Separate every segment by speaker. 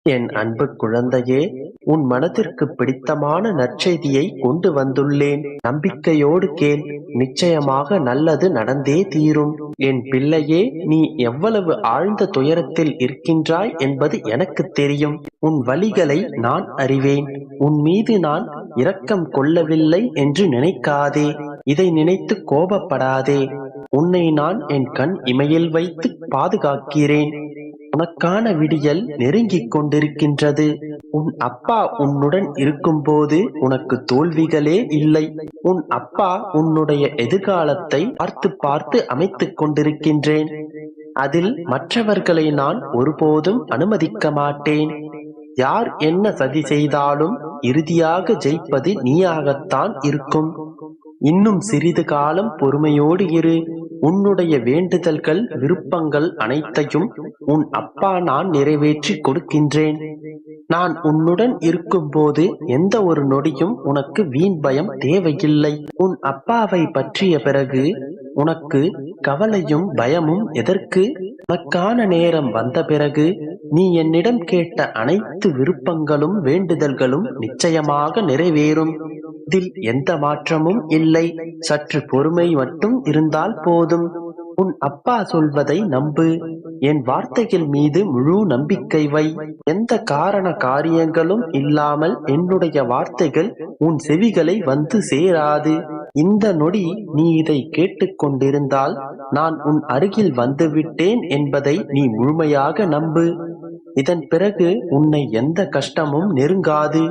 Speaker 1: என் அன்பு குழந்தையே, உன் மனதிற்கு பிடித்தமான நற்செய்தியை கொண்டு வந்துள்ளேன். நம்பிக்கையோடு கேள். நிச்சயமாக நல்லது நடந்தே தீரும். என் பிள்ளையே, நீ எவ்வளவு ஆழ்ந்த துயரத்தில் இருக்கின்றாய் என்பது எனக்கு தெரியும். உன் வலிகளை நான் அறிவேன். உன் மீது நான் இரக்கம் கொள்ளவில்லை என்று நினைக்காதே. இதை நினைத்து கோபப்படாதே. உன்னை நான் என் கண் இமையில் வைத்து பாதுகாக்கிறேன். உனக்கான விடியல் நெருங்கிக் கொண்டிருக்கின்றது. உன் அப்பா உன்னுடன் இருக்கும்போது உனக்கு தோல்விகளே இல்லை. உன் அப்பா உன்னுடைய எதிர்காலத்தை பார்த்து பார்த்து அமைத்துக் கொண்டிருக்கின்றேன். அதில் மற்றவர்களை நான் ஒருபோதும் அனுமதிக்க மாட்டேன். யார் என்ன சதி செய்தாலும் இறுதியாக ஜெயிப்பது நீயாகத்தான் இருக்கும். இன்னும் சிறிது காலம் பொறுமையோடு இரு. உன்னுடைய வேண்டுதல்கள், விருப்பங்கள் அனைத்தையும் உன் அப்பா நான் நிறைவேற்றி கொடுக்கின்றேன். நான் உன்னுடன் இருக்கும்போது எந்த ஒரு நொடியும் உனக்கு வீண் பயம் தேவையில்லை. உன் அப்பாவை பற்றிய பிறகு உனக்கு கவலையும் பயமும் எதற்கு? உனக்கான நேரம் வந்த பிறகு நீ என்னிடம் கேட்ட அனைத்து விருப்பங்களும் வேண்டுதல்களும் நிச்சயமாக நிறைவேறும். இதில் எந்த மாற்றமும் இல்லை. சற்று பொறுமை மட்டும் இருந்தால் போதும். உன் அப்பா சொல்வதை நம்பு. என் வார்த்தைகள் மீது முழு நம்பிக்கை வை. எந்த காரண காரியங்களும் இல்லாமல் என்னுடைய வார்த்தைகள் உன் செவிகளை வந்து சேராது. இந்த நொடி நீ இதை கேட்டுக்கொண்டிருந்தால் நான் உன் அருகில் வந்துவிட்டேன் என்பதை நீ முழுமையாக நம்பு. இதன் பிறகு உன்னை எந்த கஷ்டமும் நெருங்காது.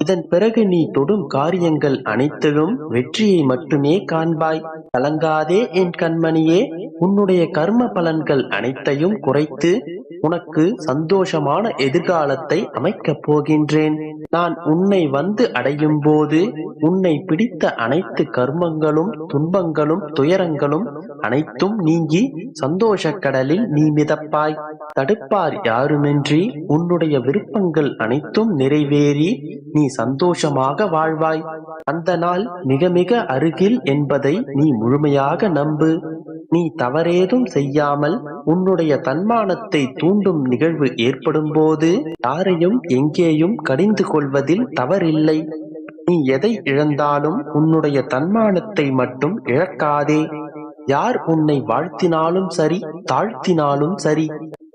Speaker 1: இதன் பிறகு நீ தொடும் காரியங்கள் அனைத்திலும் வெற்றியை மட்டுமே காண்பாய். கலங்காதே என் கண்மணியே. உன்னுடைய கர்ம பலன்கள் அனைத்தையும் குறைத்து உனக்கு சந்தோஷமான எதிர்காலத்தை அமைக்கப் போகின்றேன். நான் உன்னை வந்து அடையும் போது உன்னை பிடித்த அனைத்து கர்மங்களும், துன்பங்களும், துயரங்களும் அனைத்தும் நீங்கி சந்தோஷ கடலில் நீ மிதப்பாய். தடுப்பார் யாருமின்றி உன்னுடைய விருப்பங்கள் அனைத்தும் நிறைவேறி நீ சந்தோஷமாக வாழ்வாய். அந்த நாள் மிக மிக அருகில் என்பதை நீ முழுமையாக நம்பு. நீ தவறேதும் செய்யாமல் உன்னுடைய தன்மானத்தை தூண்டும் நிகழ்வு ஏற்படும் போது யாரையும் எங்கேயும் கடிந்து கொள்வதில் தவறில்லை. நீ எதை இழந்தாலும் உன்னுடைய தன்மானத்தை மட்டும் இழக்காதே. யார் உன்னை வாழ்த்தினாலும் சரி, தாழ்த்தினாலும் சரி,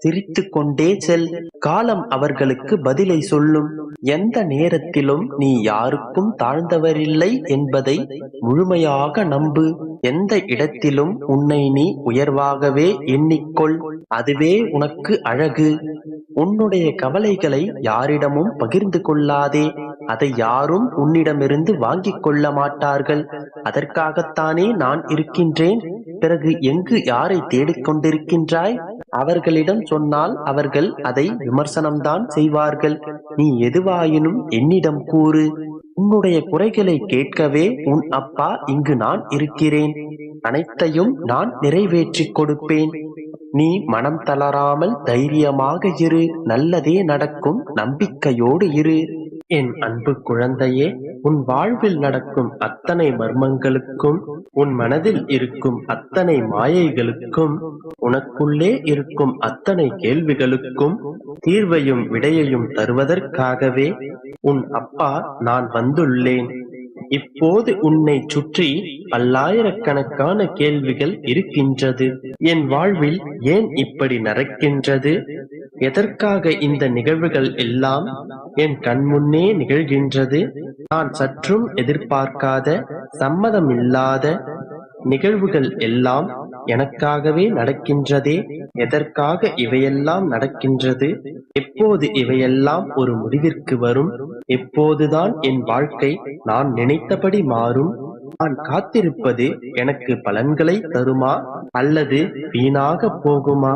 Speaker 1: சிரித்து கொண்டே செல். காலம் அவர்களுக்கு பதிலை சொல்லும். எந்த நேரத்திலும் நீ யாருக்கும் தாழ்ந்தவரில்லை என்பதை முழுமையாக நம்பு. எந்த இடத்திலும் உன்னை நீ உயர்வாகவே எண்ணிக்கொள். அதுவே உனக்கு அழகு. உன்னுடைய கவலைகளை யாரிடமும் பகிர்ந்து கொள்ளாதே. அதை யாரும் உன்னிடமிருந்து வாங்கிக் கொள்ள மாட்டார்கள். அதற்காகத்தானே நான் இருக்கின்றேன். பிறகு எங்கு யாரை தேடிக்கொண்டிருக்கின்றாய்? அவர்களிடம் சொன்னால் அவர்கள் அதை விமர்சனம்தான் செய்வார்கள். நீ எதுவாயினும் என்னிடம் கூறு. உன்னுடைய குறைகளை கேட்கவே உன் அப்பா இங்கு நான் இருக்கிறேன். அனைத்தையும் நான் நிறைவேற்றிக் கொடுப்பேன். நீ மனம் தளராமல் தைரியமாக இரு. நல்லதே நடக்கும். நம்பிக்கையோடு இரு. என் அன்பு குழந்தையே, உன் வாழ்வில் நடக்கும் அத்தனை மர்மங்களுக்கும், உன் மனதில் இருக்கும் அத்தனை மாயைகளுக்கும், உனக்குள்ளே இருக்கும் அத்தனை கேள்விகளுக்கும் தீர்வையும் விடையையும் தருவதற்காகவே உன் அப்பா நான் வந்துள்ளேன். இப்போது உன்னை சுற்றி பல்லாயிரக்கணக்கான கேள்விகள் இருக்கின்றது. என் வாழ்வில் ஏன் இப்படி நடக்கின்றது? எதற்காக இந்த நிகழ்வுகள் எல்லாம் என் கண்முன்னே நிகழ்கின்றது? நான் சற்றும் எதிர்பார்க்காத, சம்மதமில்லாத நிகழ்வுகள் எல்லாம் எனக்காகவே நடக்கின்றதே. எதற்காக இவையெல்லாம் நடக்கின்றது? எப்போது இவையெல்லாம் ஒரு முடிவிற்கு வரும்? எப்போதுதான் என் வாழ்க்கை நான் நினைத்தபடி மாறும்? நான் காத்திருப்பது எனக்கு பலன்களை தருமா அல்லது வீணாக போகுமா?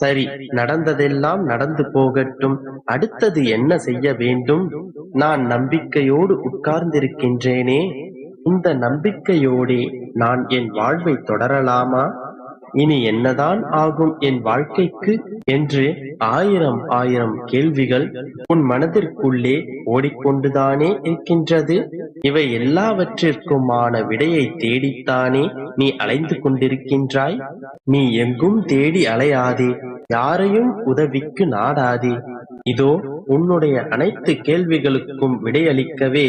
Speaker 1: சரி, நடந்ததெல்லாம் நடந்து போகட்டும். அடுத்தது என்ன செய்ய வேண்டும்? நான் நம்பிக்கையோடு உட்கார்ந்திருக்கின்றேனே. இந்த நம்பிக்கையோடே நான் என் வாழ்வை தொடரலாமா? இனி என்னதான் ஆகும் என் வாழ்க்கைக்கு என்று ஆயிரம் ஆயிரம் கேள்விகள் உன் மனதிற்குள்ளே ஓடிக்கொண்டுதானே இருக்கின்றது. இவை எல்லாவற்றிற்குமான விடையை தேடித்தானே நீ அலைந்து கொண்டிருக்கின்றாய். நீ எங்கும் தேடி அலையாதே, யாரையும் உதவிக்கு நாடாதே. இதோ உன்னுடைய அனைத்து கேள்விகளுக்கும் விடையளிக்கவே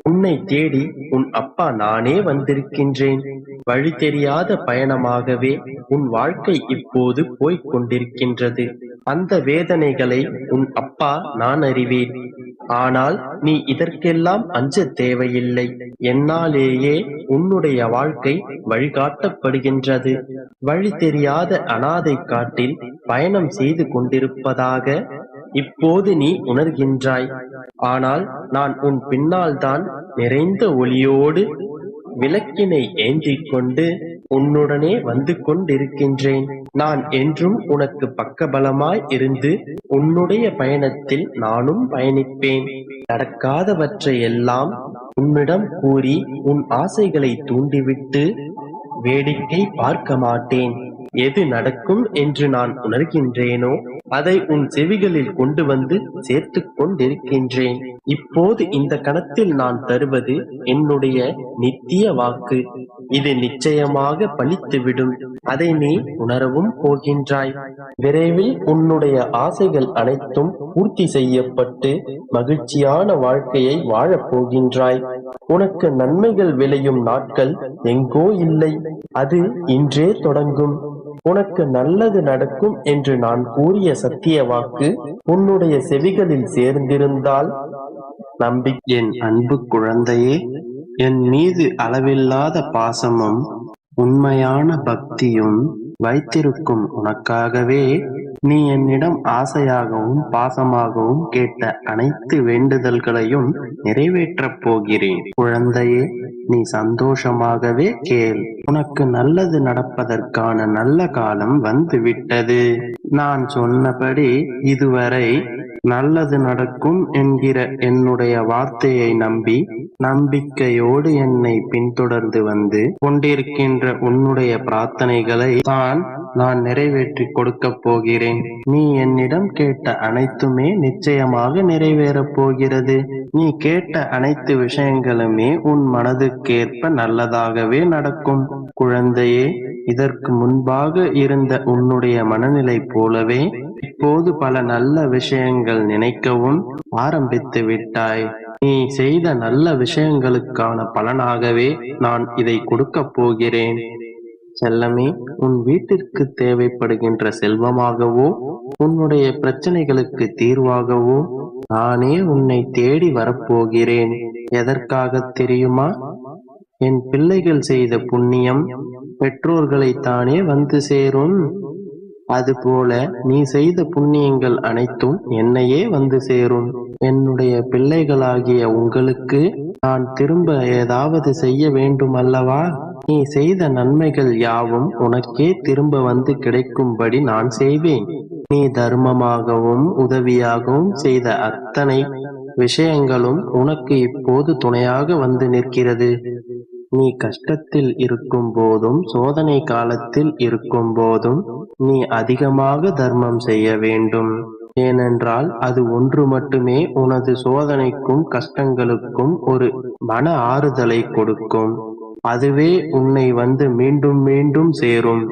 Speaker 1: உன்னை தேடி உன் அப்பா நானே வந்திருக்கின்றேன். வழி தெரியாத பயணமாகவே உன் வாழ்க்கை இப்போது போய்க் கொண்டிருக்கின்றது. அந்த வேதனைகளை உன் அப்பா நான் அறிவேன். ஆனால் நீ இதற்கெல்லாம் அஞ்ச தேவையில்லை. என்னாலேயே உன்னுடைய வாழ்க்கை வழிகாட்டப்படுகின்றது. வழி தெரியாத அனாதை காட்டில் பயணம் செய்து கொண்டிருப்பதாக இப்போது நீ உணர்கின்றாய். ஆனால் நான் உன் பின்னால் தான் நிறைந்த ஒளியோடு விளக்கினை ஏந்திக் கொண்டு உன்னுடனே வந்து கொண்டிருக்கின்றேன். நான் என்றும் உனக்கு பக்கபலமாய் இருந்து உன்னுடைய பயணத்தில் நானும் பயணிப்பேன். நடக்காதவற்றை எல்லாம் உன்னிடம் கூறி உன் ஆசைகளை தூண்டிவிட்டு வேடிக்கை பார்க்க மாட்டேன். எது நடக்கும் என்று நான் உணர்கின்றேனோ அதை உன் செவிகளில் கொண்டு வந்து சேர்த்து கொண்டிருக்கின்றேன். இப்போது இந்த கணத்தில் நான் தருவது என்னுடைய நித்திய வாக்கு. இது நிச்சயமாக பலித்துவிடும். அதை நீ உணரவும் போகின்றாய். விரைவில் உன்னுடைய ஆசைகள் அனைத்தும் பூர்த்தி செய்யப்பட்டு மகிழ்ச்சியான வாழ்க்கையை வாழப் போகின்றாய். உனக்கு நன்மைகள் விளையும் நாட்கள் எங்கோ இல்லை, அது இன்றே தொடங்கும். உனக்கு நல்லது நடக்கும் என்று நான் கூறிய சத்திய வாக்கு உன்னுடைய செவிகளில் சேர்ந்திருந்தால் என் அன்பு குழந்தையே, என் மீது அளவில்லாத பாசமும் உண்மையான பக்தியும் வைத்திருக்கும் உனக்காகவே நீ என்னிடம் ஆசையாகவும் பாசமாகவும் கேட்ட அனைத்து வேண்டுதல்களையும் நிறைவேற்றப் போகிறேன். குழந்தையே, நீ சந்தோஷமாகவே கேள். உனக்கு நல்லது நடப்பதற்கான நல்ல காலம் வந்துவிட்டது. நான் சொன்னபடி இதுவரை நல்லது நடக்கும் என்கிற என்னுடைய வார்த்தையை நம்பி நம்பிக்கையோடு என்னை பின்தொடர்ந்து வந்து கொண்டிருக்கின்ற உன்னுடைய பிரார்த்தனைகளை நான் நிறைவேற்றி கொடுக்கப் போகிறேன். நீ என்னிடம் கேட்ட அனைத்துமே நிச்சயமாக நிறைவேறப் போகிறது. நீ கேட்ட அனைத்து விஷயங்களுமே உன் மனதுக்கேற்ப நல்லதாகவே நடக்கும். குழந்தையே, இதற்கு முன்பாக இருந்த உன்னுடைய மனநிலை போலவே இப்போது பல நல்ல விஷயங்கள் நினைக்கவும் ஆரம்பித்து விட்டாய். நீ செய்த நல்ல விஷயங்களுக்கான பலனாகவே நான் இதை கொடுக்கப் போகிறேன். செல்லமே, உன் வீட்டிற்கு தேவைப்படுகின்ற செல்வமாகவோ உன்னுடைய பிரச்சனைகளுக்கு தீர்வாகவோ நானே உன்னை தேடி வரப்போகிறேன். எதற்காக தெரியுமா? என் பிள்ளைகள் செய்த புண்ணியம் பெற்றோர்களைத்தானே வந்து சேரும். அதுபோல நீ செய்த புண்ணியங்கள் அனைத்தும் என்னையே வந்து சேரும். என்னுடைய பிள்ளைகளாகிய உங்களுக்கு நான் திரும்ப ஏதாவது செய்ய வேண்டும் அல்லவா? நீ செய்த நன்மைகள் யாவும் உனக்கே திரும்ப வந்து கிடைக்கும்படி நான் செய்வேன். நீ தர்மமாகவும் உதவியாகவும் செய்த அத்தனை விஷயங்களும் உனக்கு இப்போது துணையாக வந்து நிற்கிறது. நீ கஷ்டத்தில் இருக்கும் போதும் சோதனை காலத்தில் இருக்கும் போதும் நீ அதிகமாக தர்மம் செய்ய வேண்டும். ஏனென்றால் அது ஒன்று மட்டுமே உனது சோதனைக்கும் கஷ்டங்களுக்கும் ஒரு மன ஆறுதலை கொடுக்கும். அதுவே உன்னை வந்து மீண்டும் மீண்டும் சேரும்.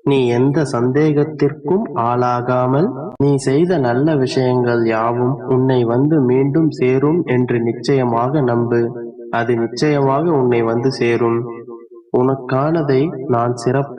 Speaker 1: நீ எந்த சந்தேகத்திற்கும் ஆளாகாமல் நீ செய்த நல்ல விஷயங்கள் யாவும் உன்னை வந்து மீண்டும் சேரும் என்று நிச்சயமாக நம்பு. அது நிச்சயமாக உன்னை வந்து சேரும். உனக்கானதை நான் சிறப்பாக